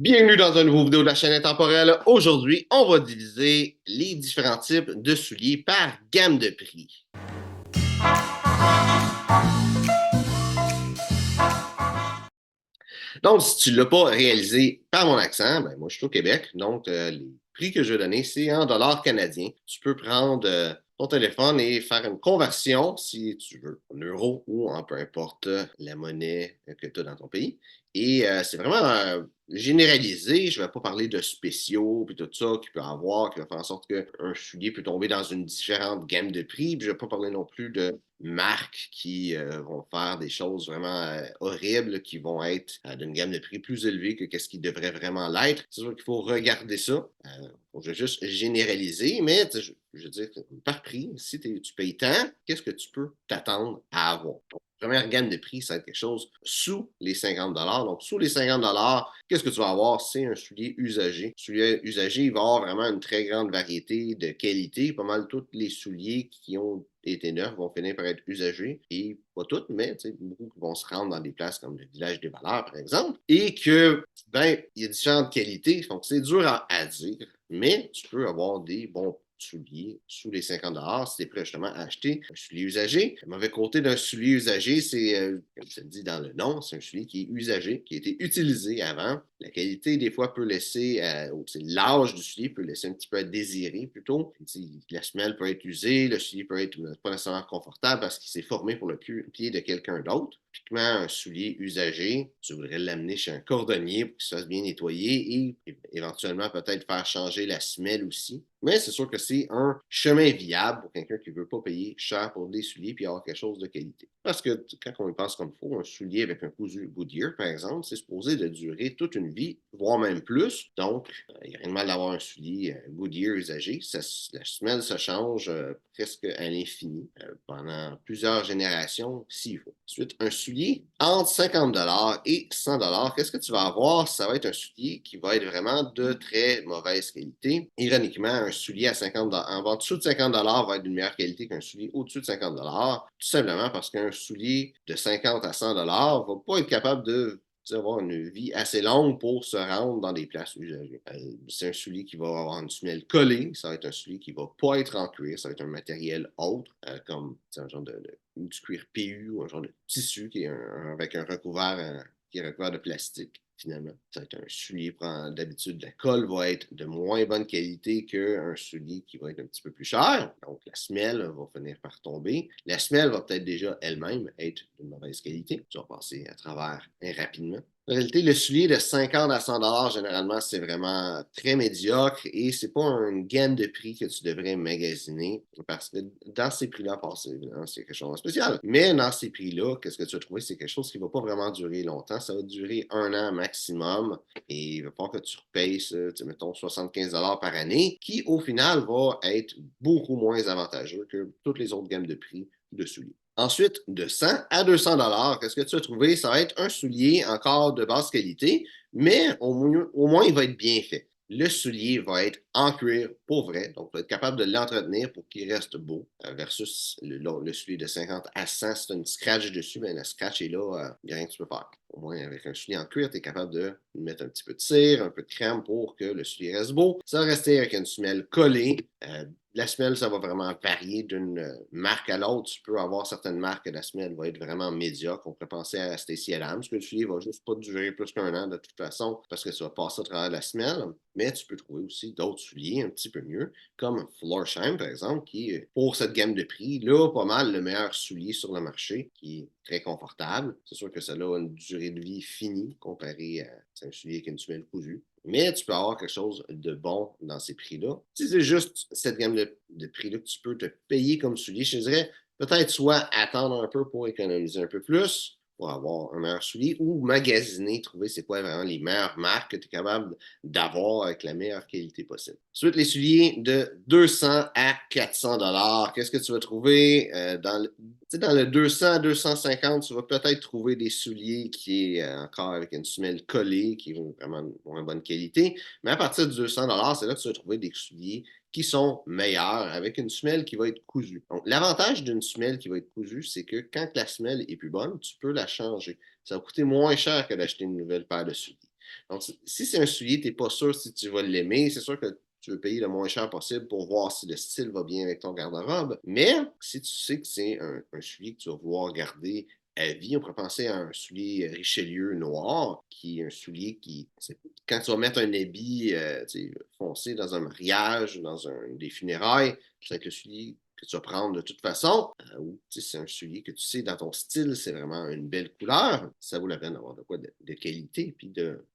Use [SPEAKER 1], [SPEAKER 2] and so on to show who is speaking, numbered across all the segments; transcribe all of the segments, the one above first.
[SPEAKER 1] Bienvenue dans une nouvelle vidéo de la chaîne Intemporelle. Aujourd'hui, on va diviser les différents types de souliers par gamme de prix. Donc, si tu ne l'as pas réalisé par mon accent, ben moi je suis au Québec, donc les prix que je vais donner, c'est en dollars canadiens. Tu peux prendre ton téléphone et faire une conversion, si tu veux, en euros ou en peu importe la monnaie que tu as dans ton pays. Et c'est vraiment généralisé. Je ne vais pas parler de spéciaux et tout ça qu'il peut avoir, qui va faire en sorte qu'un soulier peut tomber dans une différente gamme de prix. Puis je ne vais pas parler non plus de marques qui vont faire des choses vraiment horribles, qui vont être d'une gamme de prix plus élevée que ce qui devrait vraiment l'être. C'est sûr qu'il faut regarder ça. Je vais juste généraliser, mais je veux dire, par prix, si tu payes tant, qu'est-ce que tu peux t'attendre à avoir? Donc, première gamme de prix, ça va être quelque chose sous les 50 dollars. Donc, sous les 50 dollars, qu'est-ce que tu vas avoir? C'est un soulier usagé. Le soulier usagé, il va avoir vraiment une très grande variété de qualité. Pas mal tous les souliers qui ont été neufs vont finir par être usagés. Et pas toutes, mais beaucoup qui vont se rendre dans des places comme le village des valeurs, par exemple. Et que, ben, il y a différentes qualités. Donc, c'est dur à dire, mais tu peux avoir des bons souliers sous les 50 si tu es prêt justement à acheter un soulier usagé. Le mauvais côté d'un soulier usagé, c'est, comme ça le dit dans le nom, c'est un soulier qui est usagé, qui a été utilisé avant. La qualité, des fois, peut laisser, l'âge du soulier peut laisser un petit peu à désirer plutôt. La semelle peut être usée, le soulier peut être pas nécessairement confortable parce qu'il s'est formé pour le pied de quelqu'un d'autre. Typiquement, un soulier usagé, tu voudrais l'amener chez un cordonnier pour qu'il se fasse bien nettoyer et éventuellement peut-être faire changer la semelle aussi. Mais c'est sûr que c'est un chemin viable pour quelqu'un qui ne veut pas payer cher pour des souliers et avoir quelque chose de qualité. Parce que quand on y pense comme il faut, un soulier avec un cousu Goodyear, par exemple, c'est supposé de durer toute une vie, voire même plus. Donc, il n'y a rien de mal d'avoir un soulier Goodyear usagé. La semelle se change presque à l'infini pendant plusieurs générations s'il faut. Ensuite, un soulier entre 50 et 100 qu'est-ce que tu vas avoir? Ça va être un soulier qui va être vraiment de très mauvaise qualité. Ironiquement, un soulier à 50 en dessous de 50 va être d'une meilleure qualité qu'un soulier au-dessus de 50 tout simplement parce qu'un soulier de 50 à 100 va pas être capable de avoir une vie assez longue pour se rendre dans des places usagées. C'est un soulier qui va avoir une semelle collée, ça va être un soulier qui va pas être en cuir, ça va être un matériel autre, comme un genre du cuir PU ou un genre de tissu qui est avec un recouvert qui est recouvert de plastique finalement. Ça va être un soulier, d'habitude, la colle va être de moins bonne qualité qu'un soulier qui va être un petit peu plus cher. Donc, la semelle va finir par tomber. La semelle va peut-être déjà elle-même être de mauvaise qualité. Tu vas passer à travers rapidement. En réalité, le soulier de 50 à 100 généralement, c'est vraiment très médiocre et c'est pas une gamme de prix que tu devrais magasiner parce que dans ces prix-là, c'est quelque chose de spécial. Mais dans ces prix-là, qu'est-ce que tu vas trouver? C'est quelque chose qui ne va pas vraiment durer longtemps. Ça va durer un an maximum et il va falloir que tu repayes ça, mettons 75 par année, qui au final va être beaucoup moins avantageux que toutes les autres gammes de prix de souliers. Ensuite, de 100 à 200 qu'est-ce que tu vas trouver? Ça va être un soulier encore de basse qualité, mais au moins il va être bien fait. Le soulier va être en cuir pour vrai, donc tu vas être capable de l'entretenir pour qu'il reste beau, versus le soulier de 50 à 100, c'est une scratch dessus, mais le scratch est là, il n'y a rien que tu peux faire. Au moins, avec un soulier en cuir, tu es capable de mettre un petit peu de cire, un peu de crème pour que le soulier reste beau. Ça va rester avec une semelle collée. La semelle, ça va vraiment varier d'une marque à l'autre. Tu peux avoir certaines marques que la semelle va être vraiment médiocre. On pourrait penser à Stacy Adams, que le soulier va juste pas durer plus qu'un an de toute façon parce que ça va passer à travers la semelle. Mais tu peux trouver aussi d'autres souliers un petit peu mieux, comme Florsheim, par exemple, qui est pour cette gamme de prix, là, pas mal le meilleur soulier sur le marché, qui est très confortable. C'est sûr que ça a une durée de vie finie comparé à un soulier avec une semelle cousue. Mais tu peux avoir quelque chose de bon dans ces prix-là. Si c'est juste cette gamme de prix-là que tu peux te payer comme soulier, je te dirais peut-être soit attendre un peu pour économiser un peu plus, pour avoir un meilleur soulier, ou magasiner, trouver c'est quoi vraiment les meilleures marques que tu es capable d'avoir avec la meilleure qualité possible. Ensuite, les souliers de 200 à 400 qu'est-ce que tu vas trouver dans le 200 à 250, tu vas peut-être trouver des souliers qui est encore avec une semelle collée, qui est vraiment de moins bonne qualité. Mais à partir de 200 c'est là que tu vas trouver des souliers qui sont meilleurs avec une semelle qui va être cousue. Donc, l'avantage d'une semelle qui va être cousue, c'est que quand la semelle est plus bonne, tu peux la changer. Ça va coûter moins cher que d'acheter une nouvelle paire de souliers. Donc, si c'est un soulier, tu n'es pas sûr si tu vas l'aimer, c'est sûr que tu veux payer le moins cher possible pour voir si le style va bien avec ton garde-robe. Mais si tu sais que c'est un soulier que tu vas vouloir garder à vie, on pourrait penser à un soulier Richelieu noir, qui est un soulier qui, quand tu vas mettre un habit foncé dans un mariage, des funérailles, ça va être le soulier que tu vas prendre de toute façon, ou c'est un soulier que tu sais dans ton style, c'est vraiment une belle couleur, ça vaut la peine d'avoir de quoi de qualité, puis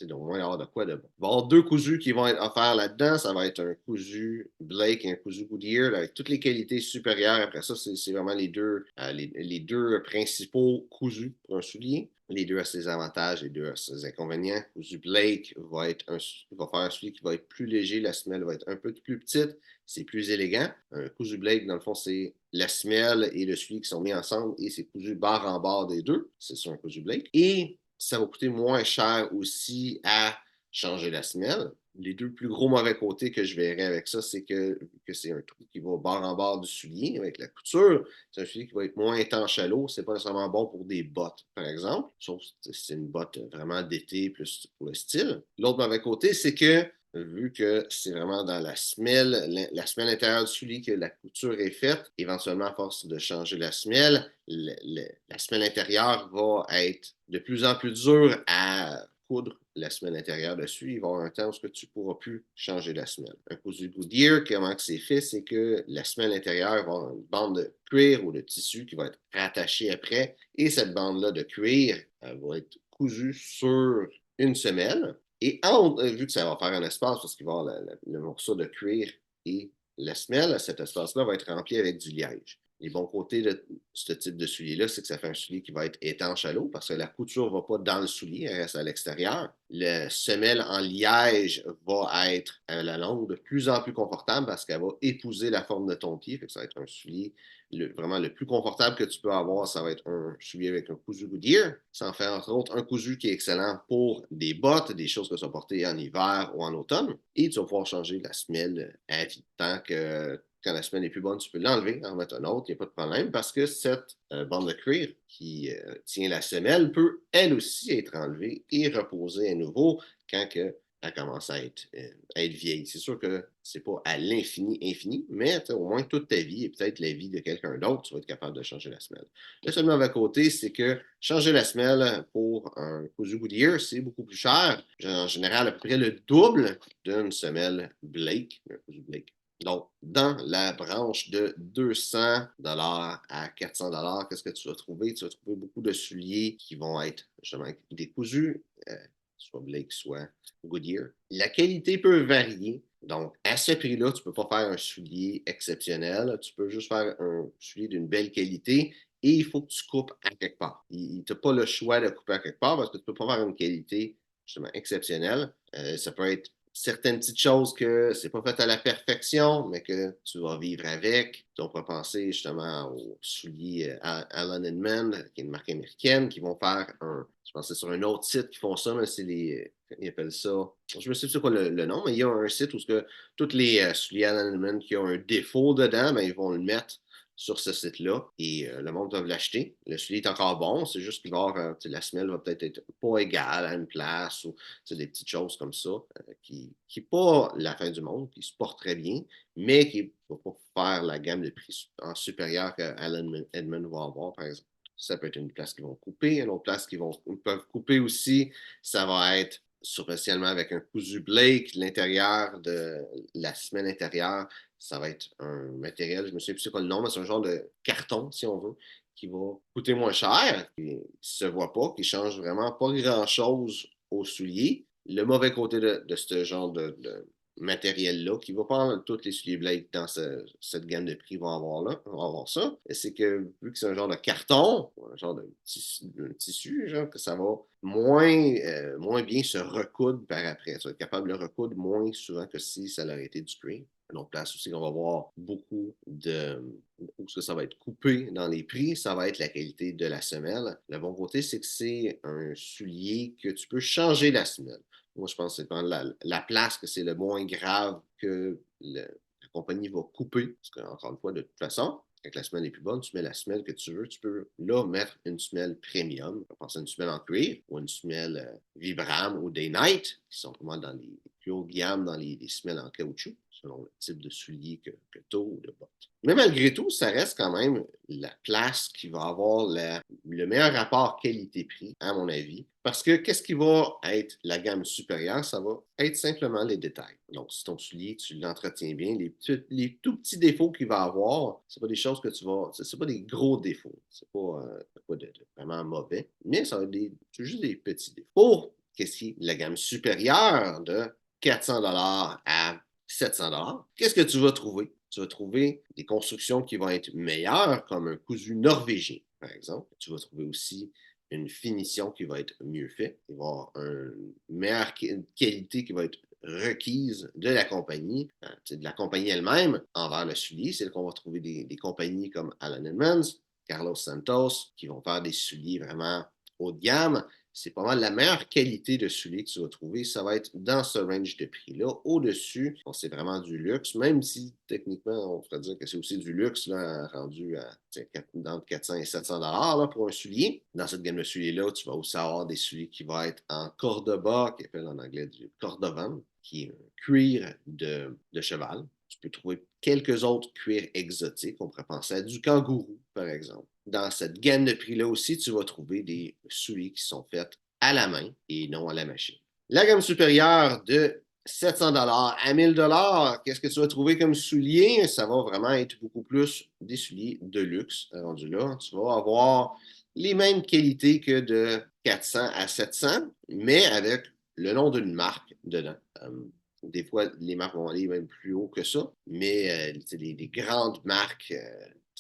[SPEAKER 1] d'au moins avoir de quoi de bon. Il va y avoir deux cousus qui vont être offerts là-dedans, ça va être un cousu Blake et un cousu Goodyear, là, avec toutes les qualités supérieures. Après ça, c'est vraiment les deux principaux cousus pour un soulier. Les deux à ses avantages, les deux à ses inconvénients. Cousu Blake va faire un soulier qui va être plus léger, la semelle va être un peu plus petite, c'est plus élégant. Un cousu Blake, dans le fond, c'est la semelle et le soulier qui sont mis ensemble et c'est cousu barre en barre des deux. C'est sur un cousu Blake. Et ça va coûter moins cher aussi à changer la semelle. Les deux plus gros mauvais côtés que je verrais avec ça, c'est que c'est un trou qui va barre en barre du soulier avec la couture. C'est un soulier qui va être moins étanche à l'eau. C'est pas nécessairement bon pour des bottes, par exemple. Sauf que c'est une botte vraiment d'été plus pour le style. L'autre mauvais côté, c'est que vu que c'est vraiment dans la semelle intérieure du soulier que la couture est faite, éventuellement, à force de changer la semelle, la semelle intérieure va être de plus en plus dure à coudre la semelle intérieure dessus. Il va y avoir un temps où tu ne pourras plus changer la semelle. Un cousu Goodyear, comment c'est fait, c'est que la semelle intérieure va avoir une bande de cuir ou de tissu qui va être rattachée après, et cette bande-là de cuir va être cousue sur une semelle. Et vu que ça va faire un espace, parce qu'il va y avoir le morceau de cuir et la semelle, cet espace-là va être rempli avec du liège. Les bons côtés de ce type de soulier-là, c'est que ça fait un soulier qui va être étanche à l'eau parce que la couture ne va pas dans le soulier, elle reste à l'extérieur. La semelle en liège va être à la longue de plus en plus confortable parce qu'elle va épouser la forme de ton pied. Fait que ça va être un soulier vraiment le plus confortable que tu peux avoir, ça va être un soulier avec un cousu Goodyear. Ça en fait entre autres un cousu qui est excellent pour des bottes, des choses que tu vas porter en hiver ou en automne. Et tu vas pouvoir changer la semelle à vie. Tant que quand la semelle est plus bonne, tu peux l'enlever, en mettre un autre, il n'y a pas de problème, parce que cette bande de cuir qui tient la semelle peut, elle aussi, être enlevée et reposée à nouveau quand elle commence à être vieille. C'est sûr que c'est pas à l'infini, infini, mais au moins toute ta vie et peut-être la vie de quelqu'un d'autre, tu vas être capable de changer la semelle. Le seul mauvais côté, c'est que changer la semelle pour un cousu Goodyear, c'est beaucoup plus cher. En général, à peu près le double d'une semelle Blake, un cousu Blake. Donc, dans la branche de 200 $ à 400 $, qu'est-ce que tu vas trouver? Tu vas trouver beaucoup de souliers qui vont être justement décousus, soit Blake, soit Goodyear. La qualité peut varier. Donc, à ce prix-là, tu ne peux pas faire un soulier exceptionnel. Tu peux juste faire un soulier d'une belle qualité et il faut que tu coupes à quelque part. Tu n'as pas le choix de couper à quelque part parce que tu ne peux pas faire une qualité justement exceptionnelle. Ça peut être certaines petites choses que c'est pas fait à la perfection, mais que tu vas vivre avec. On peut penser justement aux souliers Allen Edmond, qui est une marque américaine, qui vont faire je pense que c'est sur un autre site qui font ça, mais ils appellent ça, je me sais plus c'est quoi le nom, mais il y a un site où tous les souliers Allen Edmond qui ont un défaut dedans, ben, ils vont le mettre sur ce site-là et le monde peut l'acheter. Le soulier est encore bon, c'est juste que la semelle va peut-être être pas égale à une place ou des petites choses comme ça qui n'est pas la fin du monde, qui se porte très bien, mais qui ne va pas faire la gamme de prix en supérieur qu'Allen Edmond va avoir, par exemple. Ça peut être une place qu'ils vont couper, une autre place qu'ils peuvent couper aussi. Ça va être spécialement avec un cousu Blake, l'intérieur de la semelle intérieure, ça va être un matériel, je ne me souviens plus c'est quoi le nom, mais c'est un genre de carton, si on veut, qui va coûter moins cher, qui ne se voit pas, qui ne change vraiment pas grand-chose aux souliers. Le mauvais côté de ce genre de matériel-là, qui va prendre tous les souliers Blake dans cette gamme de prix vont avoir ça, c'est que vu que c'est un genre de carton, un genre de tissu genre, que ça va moins bien se recoudre par après. Tu vas être capable de le recoudre moins souvent que si ça aurait été du cuir. Une autre place aussi qu'on va voir beaucoup où ça va être coupé dans les prix, ça va être la qualité de la semelle. Le bon côté, c'est que c'est un soulier que tu peux changer la semelle. Moi, je pense que c'est la place que c'est le moins grave que la compagnie va couper. Parce qu'encore une fois, de toute façon, Quand la semelle est plus bonne, tu mets la semelle que tu veux. Tu peux là mettre une semelle premium. On va penser à une semelle en cuir ou une semelle Vibram ou Day Night, qui sont vraiment dans les plus hautes gammes dans les semelles en caoutchouc, selon le type de soulier que tu as ou de bottes. Mais malgré tout, ça reste quand même la place qui va avoir le meilleur rapport qualité-prix, à mon avis. Parce que qu'est-ce qui va être la gamme supérieure? Ça va être simplement les détails. Donc, si ton soulier, tu l'entretiens bien, les tout petits défauts qu'il va avoir, c'est pas des choses que tu vas. C'est pas des gros défauts. C'est pas de vraiment mauvais, mais ça va être c'est juste des petits défauts. Pour qu'est-ce qui est la gamme supérieure de 400 à 700 qu'est-ce que tu vas trouver? Tu vas trouver des constructions qui vont être meilleures, comme un cousu norvégien, par exemple. Tu vas trouver aussi une finition qui va être mieux faite. Il va y avoir une meilleure qualité qui va être requise de la compagnie, de la compagnie elle-même envers le soulier. C'est là qu'on va trouver des compagnies comme Alan Edmonds, Carlos Santos, qui vont faire des souliers vraiment haut de gamme. C'est pas mal la meilleure qualité de soulier que tu vas trouver. Ça va être dans ce range de prix-là. Au-dessus, c'est vraiment du luxe, même si techniquement, on pourrait dire que c'est aussi du luxe là, rendu à entre 400 et 700 là, pour un soulier. Dans cette gamme de souliers-là, tu vas aussi avoir des souliers qui vont être en cordoba, qui appelle en anglais du cordovan, qui est un cuir de cheval. Tu peux trouver quelques autres cuirs exotiques. On pourrait penser à du kangourou, par exemple. Dans cette gamme de prix-là aussi, tu vas trouver des souliers qui sont faits à la main et non à la machine. La gamme supérieure de 700 à 1000 qu'est-ce que tu vas trouver comme souliers? Ça va vraiment être beaucoup plus des souliers de luxe rendu là. Tu vas avoir les mêmes qualités que de 400 à 700, mais avec le nom d'une marque dedans. Des fois, les marques vont aller même plus haut que ça, mais les grandes marques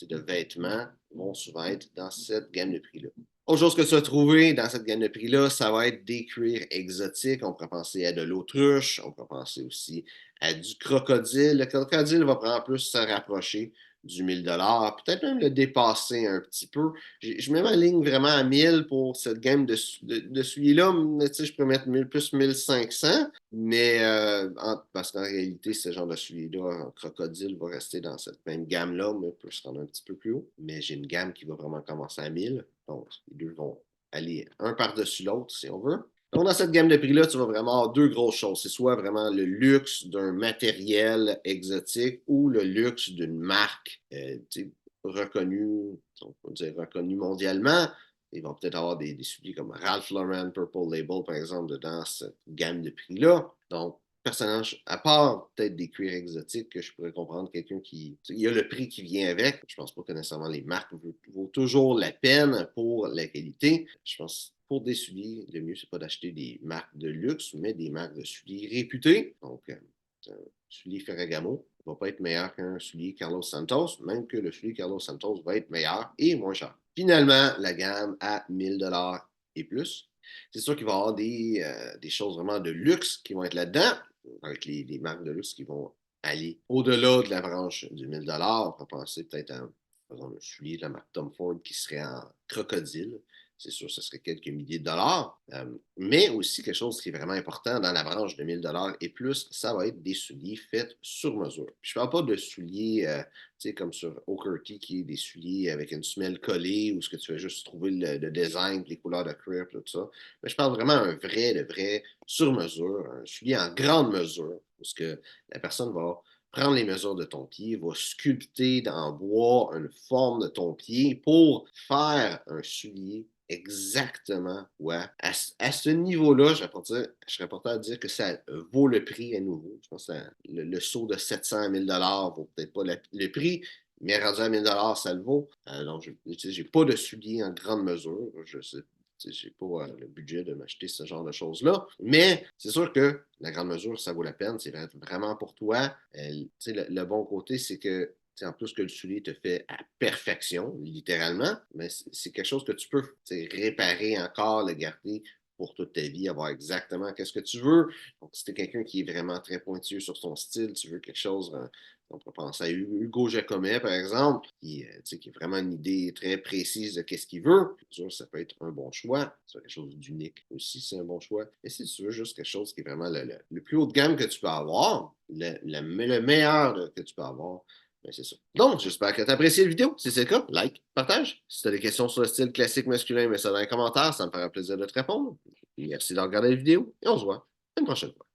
[SPEAKER 1] de vêtements vont souvent être dans cette gamme de prix-là. Autre chose que tu vas trouver dans cette gamme de prix-là, ça va être des cuirs exotiques. On pourrait penser à de l'autruche, on pourrait penser aussi à du crocodile. Le crocodile va prendre plus se rapprocher du 1000 peut-être même le dépasser un petit peu. Je mets ma ligne vraiment à 1000 pour cette gamme de souliers-là. Je peux mettre plus 1500, mais parce qu'en réalité, ce genre de souliers-là, en crocodile, va rester dans cette même gamme-là, mais peut se rendre un petit peu plus haut. Mais j'ai une gamme qui va vraiment commencer à 1000. Donc, les deux vont aller un par-dessus l'autre, si on veut. Donc, dans cette gamme de prix-là, tu vas vraiment avoir deux grosses choses. C'est soit vraiment le luxe d'un matériel exotique ou le luxe d'une marque reconnue, on peut dire reconnue mondialement. Ils vont peut-être avoir des souliers comme Ralph Lauren, Purple Label, par exemple, dans cette gamme de prix-là. Donc, personnage, à part peut-être des cuirs exotiques que je pourrais comprendre, quelqu'un qui. Il y a le prix qui vient avec. Je pense pas que nécessairement les marques vaut toujours la peine pour la qualité. Je pense pour des souliers, le mieux, c'est pas d'acheter des marques de luxe, mais des marques de souliers réputées. Donc, un soulier Ferragamo ne va pas être meilleur qu'un soulier Carlos Santos, même que le soulier Carlos Santos va être meilleur et moins cher. Finalement, la gamme à 1000 et plus. C'est sûr qu'il va y avoir des choses vraiment de luxe qui vont être là-dedans, avec les marques de luxe qui vont aller au-delà de la branche du 1000 on peut penser peut-être à un soulier de la marque Tom Ford qui serait en crocodile. C'est sûr, ce serait quelques milliers de dollars. Mais aussi quelque chose qui est vraiment important dans la branche de 1000 et plus, ça va être des souliers faits sur mesure. Puis je ne parle pas de souliers, comme sur Okerty, qui est des souliers avec une semelle collée ou ce que tu veux juste trouver le design, les couleurs de cuir, tout ça. Mais je parle vraiment de vrai sur mesure, un soulier en grande mesure, parce que la personne va prendre les mesures de ton pied, va sculpter en bois une forme de ton pied pour faire un soulier exactement, ouais. À ce niveau-là, je serais porté à dire que ça vaut le prix à nouveau. Je pense que le saut de 700 à 1000 vaut peut-être pas le prix, mais rendu à 1000 ça le vaut. Donc, je n'ai pas de souliers en grande mesure. Je sais j'ai pas le budget de m'acheter ce genre de choses-là. Mais c'est sûr que la grande mesure, ça vaut la peine. C'est vraiment pour toi. Le bon côté, c'est que en plus que le soulier te fait à perfection, littéralement, mais c'est quelque chose que tu peux réparer encore, le garder pour toute ta vie, avoir exactement qu'est-ce que tu veux. Donc, si tu es quelqu'un qui est vraiment très pointueux sur son style, tu veux quelque chose, on peut penser à Hugo Jacomet, par exemple, qui a vraiment une idée très précise de qu'est-ce qu'il veut. Sûr, ça peut être un bon choix. C'est quelque chose d'unique aussi, c'est un bon choix. Et si tu veux juste quelque chose qui est vraiment le plus haut de gamme que tu peux avoir, le meilleur que tu peux avoir, Ben, c'est ça. Donc, j'espère que tu as apprécié la vidéo. Si c'est le cas, like, partage. Si tu as des questions sur le style classique masculin, mets ça dans les commentaires, ça me fera plaisir de te répondre. Merci de regarder la vidéo et on se voit une prochaine fois.